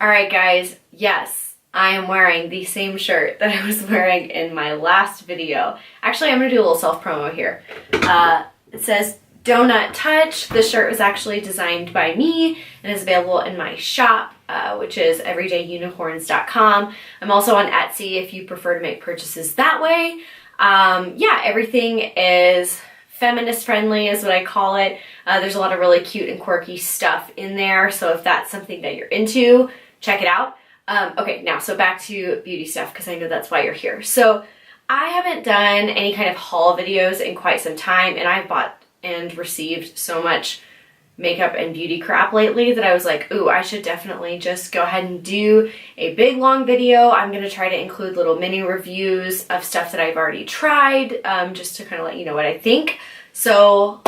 Alright guys, yes, I am wearing the same shirt that I was wearing in my last video. Actually, I'm going to do a little self-promo here. It says Donut Touch. The shirt was actually designed by me and is available in my shop, which is everydayunicorns.com. I'm also on Etsy if you prefer to make purchases that way. Yeah, everything is feminist friendly is what I call it. There's a lot of really cute and quirky stuff in there, so if that's something that you're into, check it out. Okay, now, so back to beauty stuff, because I know that's why you're here. So I haven't done any kind of haul videos in quite some time, and I've bought and received so much makeup and beauty crap lately that I was like, ooh, I should definitely just go ahead and do a big long video. I'm going to try to include little mini reviews of stuff that I've already tried, just to kind of let you know what I think. So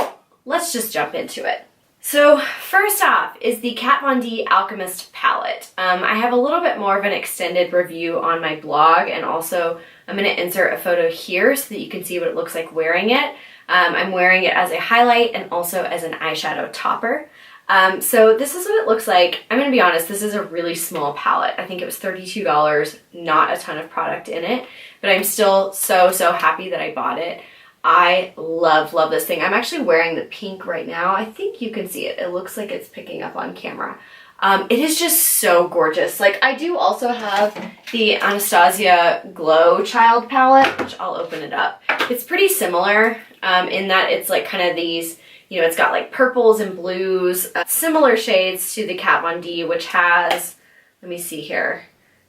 let's just jump into it. So first off is the Kat Von D Alchemist palette. I have a little bit more of an extended review on my blog, and also I'm going to insert a photo here so that you can see what it looks like wearing it. I'm wearing it as a highlight and also as an eyeshadow topper. So this is what it looks like. I'm going to be honest, this is a really small palette. I think it was $32, not a ton of product in it, but I'm still so happy that I bought it. I love this thing. I'm actually wearing the pink right now. I think you can see it. It looks like it's picking up on camera. It is just so gorgeous. Like, I do also have the Anastasia Glow Child palette, which I'll open it up. It's pretty similar in that it's like kind of these, you know, it's got like purples and blues, similar shades to the Kat Von D, which has, let me see here,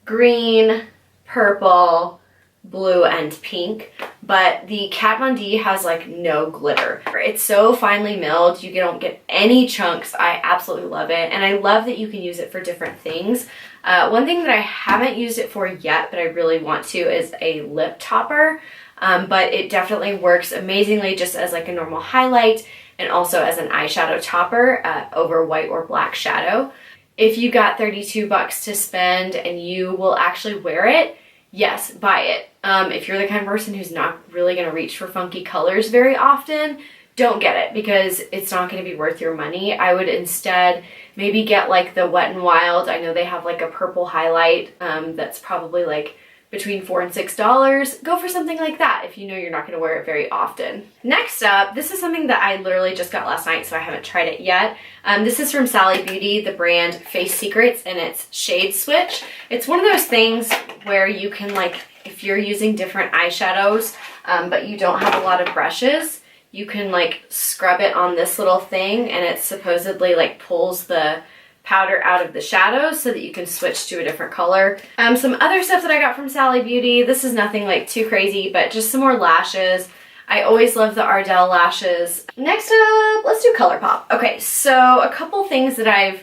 green, purple, blue, and pink. But the Kat Von D has like no glitter. It's so finely milled, you don't get any chunks. I absolutely love it, and I love that you can use it for different things. One thing that I haven't used it for yet, but I really want to, is a lip topper. But it definitely works amazingly just as like a normal highlight and also as an eyeshadow topper over white or black shadow. If you got $32 to spend and you will actually wear it, yes, buy it. If you're the kind of person who's not really going to reach for funky colors very often, don't get it because it's not going to be worth your money. I would instead maybe get like the Wet n Wild. I know they have like a purple highlight that's probably like between $4 and $6. Go for something like that if you know you're not going to wear it very often. Next up, this is something that I literally just got last night, so I haven't tried it yet. This is from Sally Beauty, the brand Face Secrets, and it's Shade Switch. It's one of those things where you can, like, if you're using different eyeshadows, but you don't have a lot of brushes, you can like scrub it on this little thing, and it supposedly like pulls the powder out of the shadows so that you can switch to a different color. Some other stuff that I got from Sally Beauty, this is nothing like too crazy, but just some more lashes. I always love the Ardell lashes. Next up, let's do ColourPop. Okay, so a couple things that I've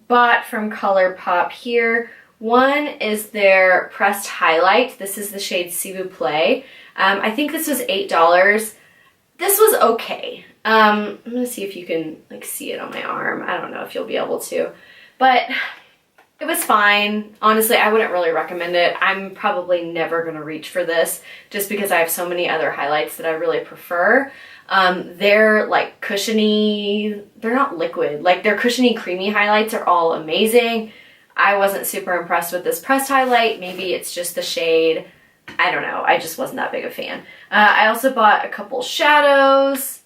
bought from ColourPop here. One is their pressed highlight. This is the shade S'il vous plaît. I think this was $8. This was okay. I'm gonna see if you can like see it on my arm. I don't know if you'll be able to, but it was fine. Honestly, I wouldn't really recommend it. I'm probably never gonna reach for this just because I have so many other highlights that I really prefer. They're like cushiony, they're not liquid, like their cushiony creamy highlights are all amazing. I wasn't super impressed with this pressed highlight. Maybe it's just the shade. I don't know. I just wasn't that big a fan. I also bought a couple shadows.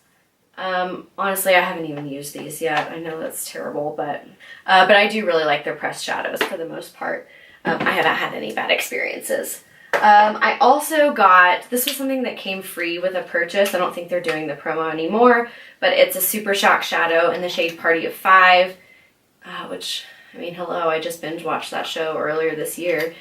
Honestly, I haven't even used these yet. I know that's terrible, but I do really like their pressed shadows for the most part. I haven't had any bad experiences. I also got, this was something that came free with a purchase. I don't think they're doing the promo anymore, but it's a Super Shock shadow in the shade Party of 5, which, I mean, hello, I just binge watched that show earlier this year.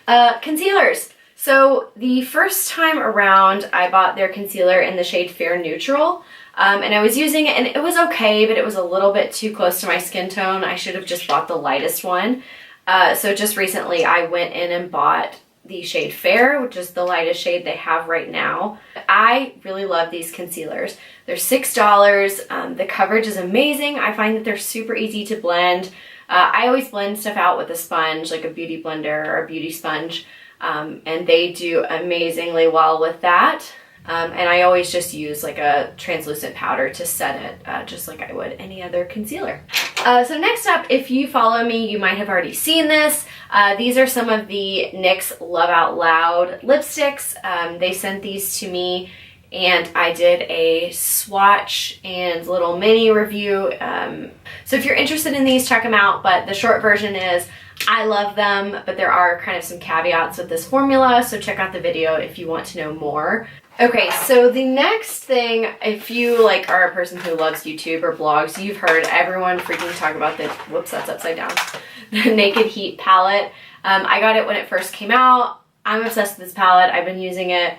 Concealers. So the first time around, I bought their concealer in the shade Fair Neutral, and I was using it, and it was okay, but it was a little bit too close to my skin tone. I should have just bought the lightest one. So just recently, I went in and bought the shade Fair, which is the lightest shade they have right now. I really love these concealers. They're $6. The coverage is amazing. I find that they're super easy to blend. I always blend stuff out with a sponge, like a beauty blender or a beauty sponge. And they do amazingly well with that. And I always just use like a translucent powder to set it, just like I would any other concealer. So next up, if you follow me, you might have already seen this. These are some of the NYX Love Out Loud lipsticks. They sent these to me and I did a swatch and little mini review. So if you're interested in these, check them out. But the short version is I love them, but there are kind of some caveats with this formula. So check out the video if you want to know more. Okay, so the next thing, if you like are a person who loves YouTube or blogs, you've heard everyone freaking talk about the, whoops, that's upside down, the Naked Heat palette. I got it when it first came out. I'm obsessed with this palette. I've been using it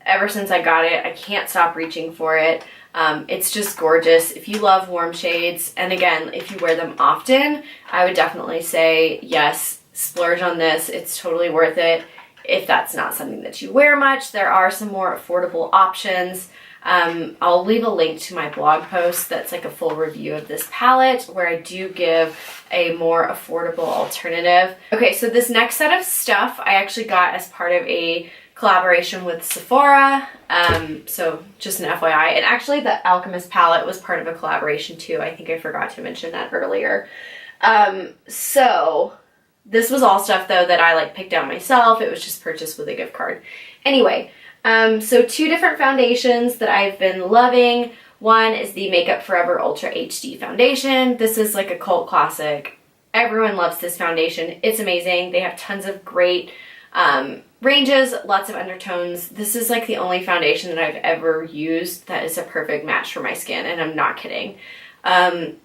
ever since I got it. I can't stop reaching for it. It's just gorgeous. If you love warm shades, and again, if you wear them often, I would definitely say yes, splurge on this. It's totally worth it. If that's not something that you wear much, there are some more affordable options. I'll leave a link to my blog post that's like a full review of this palette where I do give a more affordable alternative. Okay, so this next set of stuff I actually got as part of a collaboration with Sephora. So just an FYI. And actually the Alchemist palette was part of a collaboration too. I think I forgot to mention that earlier. So this was all stuff though that I like picked out myself. It was just purchased with a gift card. Anyway, so two different foundations that I've been loving. One is the Makeup Forever Ultra HD foundation. This is like a cult classic. Everyone loves this foundation. It's amazing. They have tons of great ranges, lots of undertones. This is like the only foundation that I've ever used that is a perfect match for my skin, and I'm not kidding.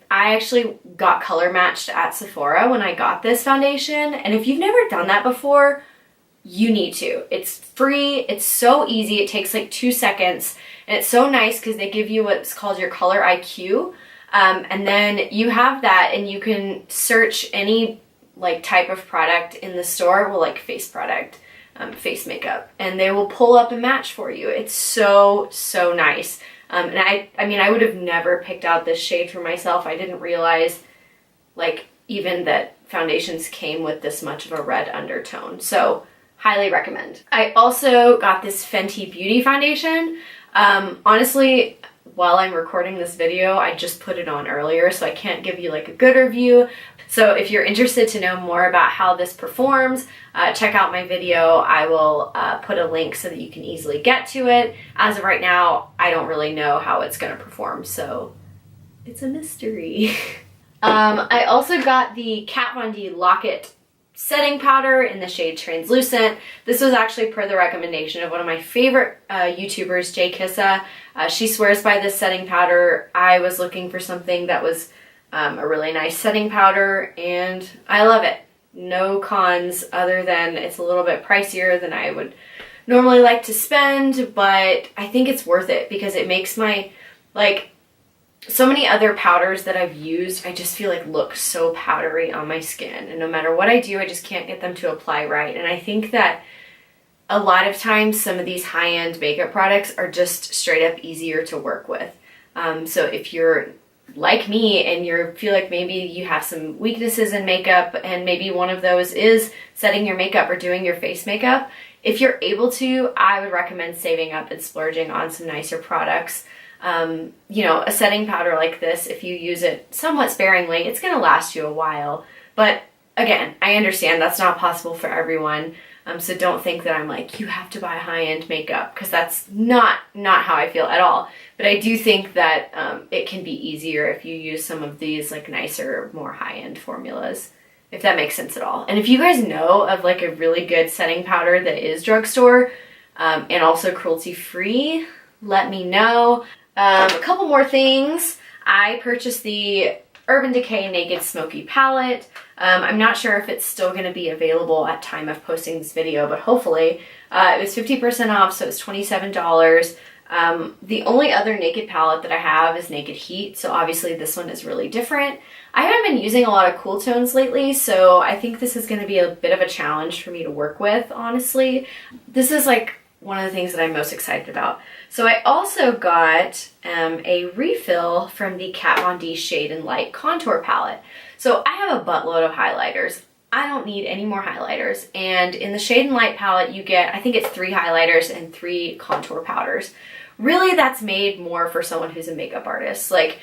I actually got color matched at Sephora when I got this foundation, and if you've never done that before, you need to. It's free, it's so easy, it takes like 2 seconds, and it's so nice because they give you what's called your color IQ, and then you have that and you can search any like type of product in the store, well, like face product, face makeup, and they will pull up a match for you. It's so nice. And I mean, I would have never picked out this shade for myself. I didn't realize like even that foundations came with this much of a red undertone. So highly recommend. I also got this Fenty Beauty foundation. Honestly, while I'm recording this video, I just put it on earlier, so I can't give you like a good review. So if you're interested to know more about how this performs, check out my video. I will put a link so that you can easily get to it. As of right now, I don't really know how it's going to perform, so it's a mystery. I also got the Kat Von D Lock-It setting powder in the shade Translucent. This was actually per the recommendation of one of my favorite YouTubers, Jay Kissa. She swears by this setting powder. I was looking for something that was a really nice setting powder, and I love it. No cons other than it's a little bit pricier than I would normally like to spend, but I think it's worth it because it makes my, like, so many other powders that I've used, I just feel like look so powdery on my skin, and no matter what I do, I just can't get them to apply right. And I think that a lot of times some of these high-end makeup products are just straight up easier to work with. So if you're like me and you feel like maybe you have some weaknesses in makeup, and maybe one of those is setting your makeup or doing your face makeup, if you're able to, I would recommend saving up and splurging on some nicer products. You know, a setting powder like this, if you use it somewhat sparingly, it's going to last you a while. But again, I understand that's not possible for everyone. So don't think that I'm like, you have to buy high-end makeup, because that's not how I feel at all. But I do think that it can be easier if you use some of these like nicer, more high-end formulas, if that makes sense at all. And if you guys know of like a really good setting powder that is drugstore and also cruelty-free, let me know. A couple more things. I purchased the Urban Decay Naked Smoky Palette. I'm not sure if it's still going to be available at time of posting this video, but hopefully. It was 50% off, so it's $27. The only other Naked palette that I have is Naked Heat, so obviously this one is really different. I haven't been using a lot of cool tones lately, so I think this is going to be a bit of a challenge for me to work with, honestly. This is like one of the things that I'm most excited about. So I also got a refill from the Kat Von D Shade and Light Contour Palette. So I have a buttload of highlighters. I don't need any more highlighters. And in the Shade and Light palette, you get, I think it's 3 highlighters and 3 contour powders. Really, that's made more for someone who's a makeup artist. Like,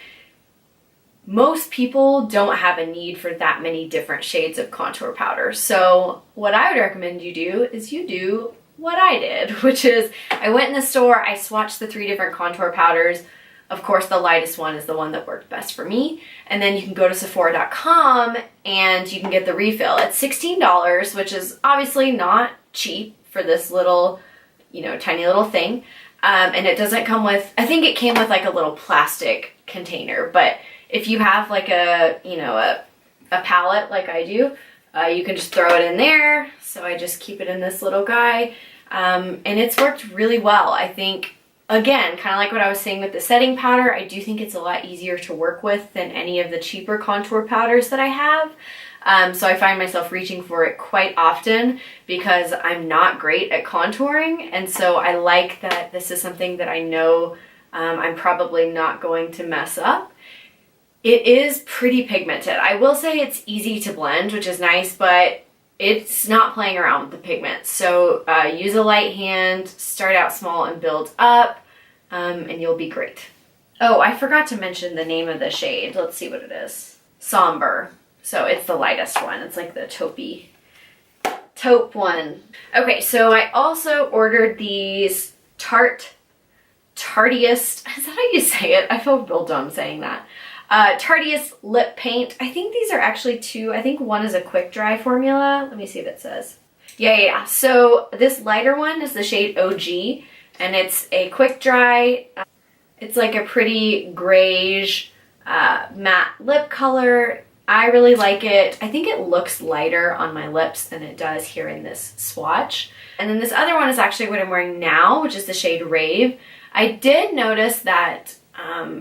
most people don't have a need for that many different shades of contour powder. So what I would recommend you do is you do what I did, which is I went in the store, I swatched the 3 different contour powders. Of course, the lightest one is the one that worked best for me. And then you can go to Sephora.com and you can get the refill. It's $16, which is obviously not cheap for this little, you know, tiny little thing. And it doesn't come with, I think it came with like a little plastic container, but if you have like a, you know, a palette like I do, you can just throw it in there. So I just keep it in this little guy. And it's worked really well. I think, again, kind of like what I was saying with the setting powder, I do think it's a lot easier to work with than any of the cheaper contour powders that I have. So I find myself reaching for it quite often because I'm not great at contouring. And so I like that this is something that I know I'm probably not going to mess up. It is pretty pigmented. I will say it's easy to blend, which is nice, but it's not playing around with the pigments. So use a light hand, start out small and build up, and you'll be great. Oh, I forgot to mention the name of the shade. Let's see what it is. Somber. So it's the lightest one. It's like the taupe one. Okay, so I also ordered these Tarteist. Is that how you say it? I feel real dumb saying that. Tarteist lip paint. I think these are actually 2. I think one is a quick dry formula. Let me see if it says. Yeah. So this lighter one is the shade OG, and it's a quick dry. It's like a pretty grayish matte lip color. I really like it. I think it looks lighter on my lips than it does here in this swatch. And then this other one is actually what I'm wearing now, which is the shade Rave. I did notice that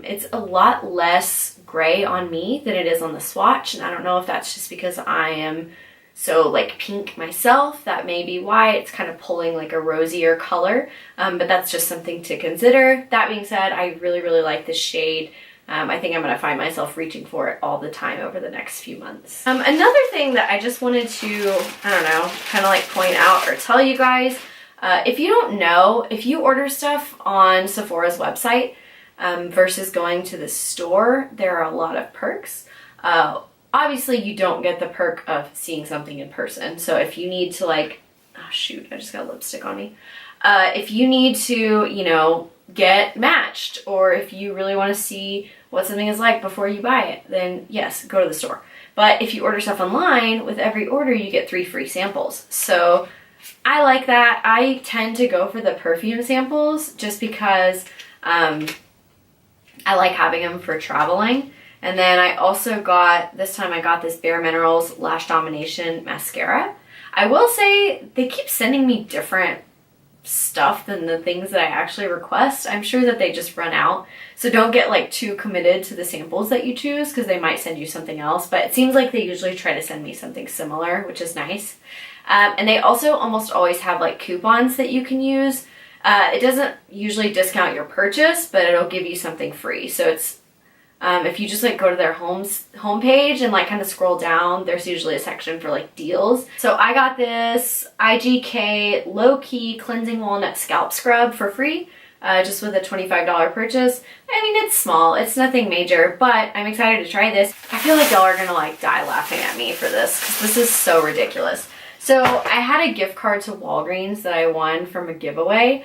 it's a lot less gray on me than it is on the swatch, and I don't know if that's just because I am so like pink myself. That may be why it's kind of pulling like a rosier color, but that's just something to consider. That being said, I really like this shade. I think I'm going to find myself reaching for it all the time over the next few months. Another thing that I just wanted to, I don't know, kind of like point out or tell you guys, if you don't know, if you order stuff on Sephora's website, versus going to the store, there are a lot of perks. Obviously, you don't get the perk of seeing something in person. So if you need to like, oh shoot, I just got lipstick on me. If you need to, you know, get matched, or if you really want to see what something is like before you buy it, then yes, go to the store. But if you order stuff online, with every order you get 3 free samples. So I like that. I tend to go for the perfume samples just because I like having them for traveling. And then I also got, this time I got this Bare Minerals Lash Domination Mascara. I will say they keep sending me different stuff than the things that I actually request. I'm sure that they just run out. So don't get like too committed to the samples that you choose because they might send you something else. But it seems like they usually try to send me something similar, which is nice. And they also almost always have like coupons that you can use. It doesn't usually discount your purchase, but it'll give you something free. So it's, if you just like go to their homepage and like kind of scroll down, there's usually a section for like deals. So I got this IGK Low Key Cleansing Walnut Scalp Scrub for free, just with a $25 purchase. I mean, it's small, it's nothing major, but I'm excited to try this. I feel like y'all are gonna like die laughing at me for this because this is so ridiculous. So I had a gift card to Walgreens that I won from a giveaway.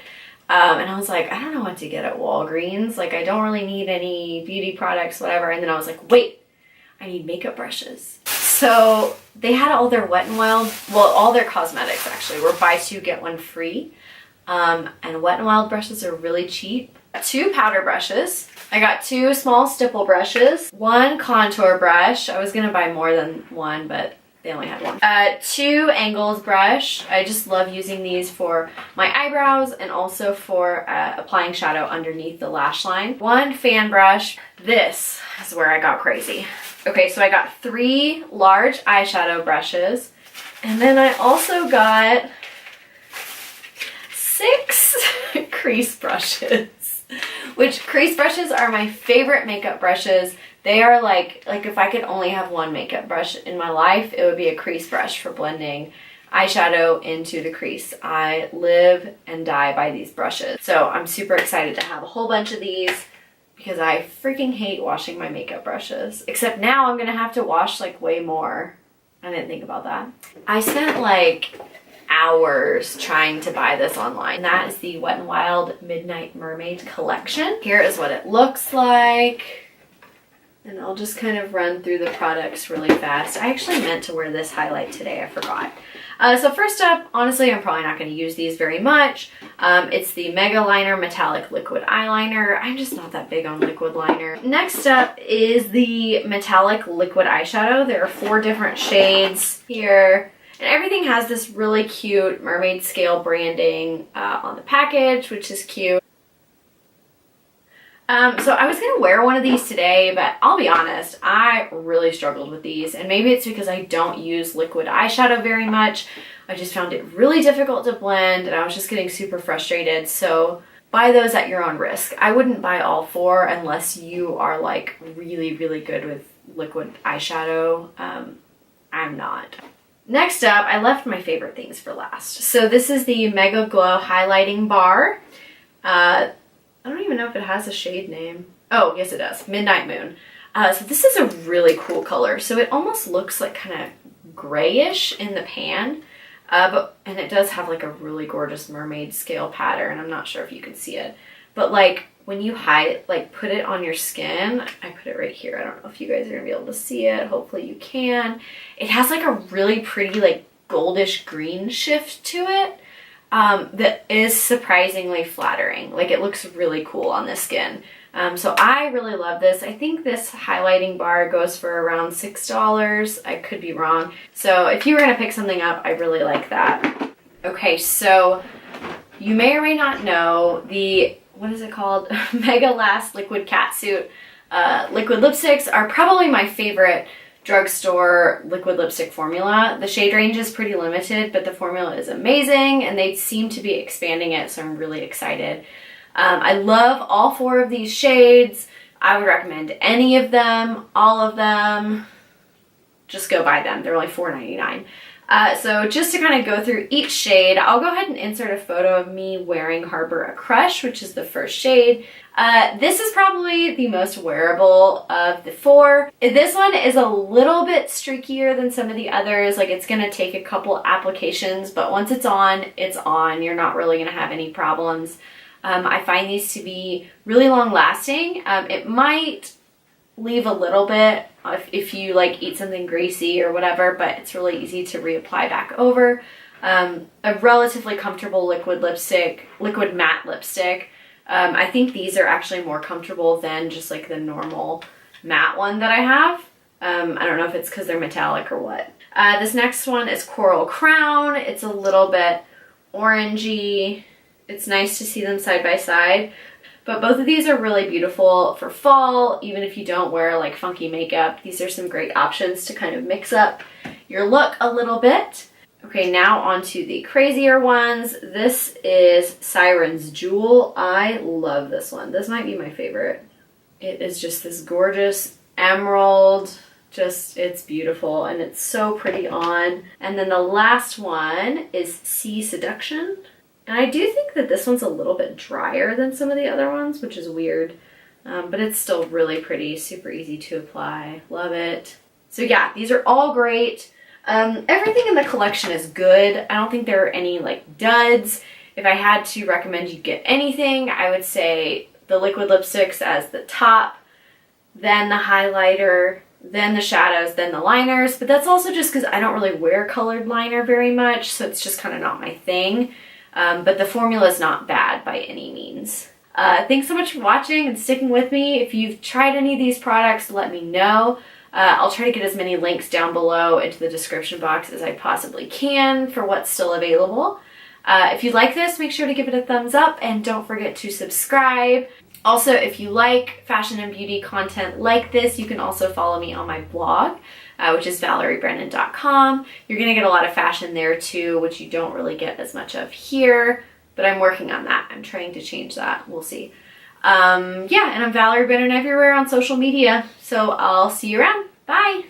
And I was like, I don't know what to get at Walgreens. Like, I don't really need any beauty products, whatever. And then I was like, wait, I need makeup brushes. So they had all their Wet n Wild, well, all their cosmetics actually were buy 2, get 1 free. And Wet n Wild brushes are really cheap. 2 powder brushes. I got 2 small stipple brushes, 1 contour brush. I was gonna buy more than 1, but they only had 1. 2 angles brush. I just love using these for my eyebrows and also for applying shadow underneath the lash line. 1 fan brush. This is where I got crazy. Okay, so I got 3 large eyeshadow brushes, and then I also got 6 crease brushes, which crease brushes are my favorite makeup brushes. They are like if I could only have 1 makeup brush in my life, it would be a crease brush for blending eyeshadow into the crease. I live and die by these brushes. So I'm super excited to have a whole bunch of these. because I freaking hate washing my makeup brushes. Except now I'm gonna have to wash like way more. I didn't think about that. I spent like hours trying to buy this online. That is the Wet n Wild Midnight Mermaid collection. Here is what it looks like. And I'll just kind of run through the products really fast. I actually meant to wear this highlight today, I forgot. So first up, honestly, I'm probably not going to use these very much. It's the Mega Liner Metallic Liquid Eyeliner. I'm just not that big on liquid liner. Next up is the Metallic Liquid Eyeshadow. There are 4 different shades here. And everything has this really cute mermaid scale branding on the package, which is cute. So I was gonna wear one of these today, but I'll be honest, I really struggled with these, and maybe it's because I don't use liquid eyeshadow very much. I just found it really difficult to blend, and I was just getting super frustrated. So buy those at your own risk. I wouldn't buy all 4 unless you are like really, really good with liquid eyeshadow. I'm not. Next up, I left my favorite things for last. So this is the Mega Glow Highlighting Bar. I don't even know if it has a shade name. Oh, yes it does. Midnight Moon. So this is a really cool color. So it almost looks like kind of grayish in the pan. And it does have like a really gorgeous mermaid scale pattern. I'm not sure if you can see it. But like when you put it on your skin, I put it right here. I don't know if you guys are gonna be able to see it. Hopefully you can. It has like a really pretty like goldish green shift to it. That is surprisingly flattering. Like it looks really cool on the skin. So I really love this. I think this highlighting bar goes for around $6. I could be wrong. So if you were gonna pick something up, I really like that. Okay, so you may or may not know the, what is it called? Mega Last Liquid Catsuit. Liquid lipsticks are probably my favorite drugstore liquid lipstick formula. The shade range is pretty limited, but the formula is amazing and they seem to be expanding it, so I'm really excited. I love all 4 of these shades. I would recommend any of them, all of them. Just go buy them. They're only $4.99. So just to kind of go through each shade, I'll go ahead and insert a photo of me wearing Harbor a Crush, which is the first shade. This is probably the most wearable of the 4. This one is a little bit streakier than some of the others. Like it's gonna take a couple applications, but once it's on, it's on. You're not really gonna have any problems. I find these to be really long lasting. It might leave a little bit if you like eat something greasy or whatever, but it's really easy to reapply back over. A relatively comfortable liquid matte lipstick. I think these are actually more comfortable than just like the normal matte one that I have. I don't know if it's because they're metallic or what. This next one is Coral Crown. It's a little bit orangey. It's nice to see them side by side. But both of these are really beautiful for fall, even if you don't wear like funky makeup. These are some great options to kind of mix up your look a little bit. Okay, now on to the crazier ones. This is Siren's Jewel. I love this one. This might be my favorite. It is just this gorgeous emerald. It's beautiful and it's so pretty on. And then the last one is Sea Seduction. And I do think that this one's a little bit drier than some of the other ones, which is weird. But it's still really pretty, super easy to apply. Love it. So yeah, these are all great. Everything in the collection is good. I don't think there are any like duds. If I had to recommend you get anything, I would say the liquid lipsticks as the top, then the highlighter, then the shadows, then the liners. But that's also just because I don't really wear colored liner very much, so it's just kind of not my thing. But the formula is not bad by any means. Thanks so much for watching and sticking with me. If you've tried any of these products, let me know. I'll try to get as many links down below into the description box as I possibly can for what's still available. If you like this, make sure to give it a thumbs up and don't forget to subscribe. Also, if you like fashion and beauty content like this, you can also follow me on my blog, which is ValerieBrennan.com. You're gonna get a lot of fashion there too, which you don't really get as much of here, but I'm working on that. I'm trying to change that. We'll see. Yeah, and I'm Valerie Brennan everywhere on social media. So I'll see you around. Bye.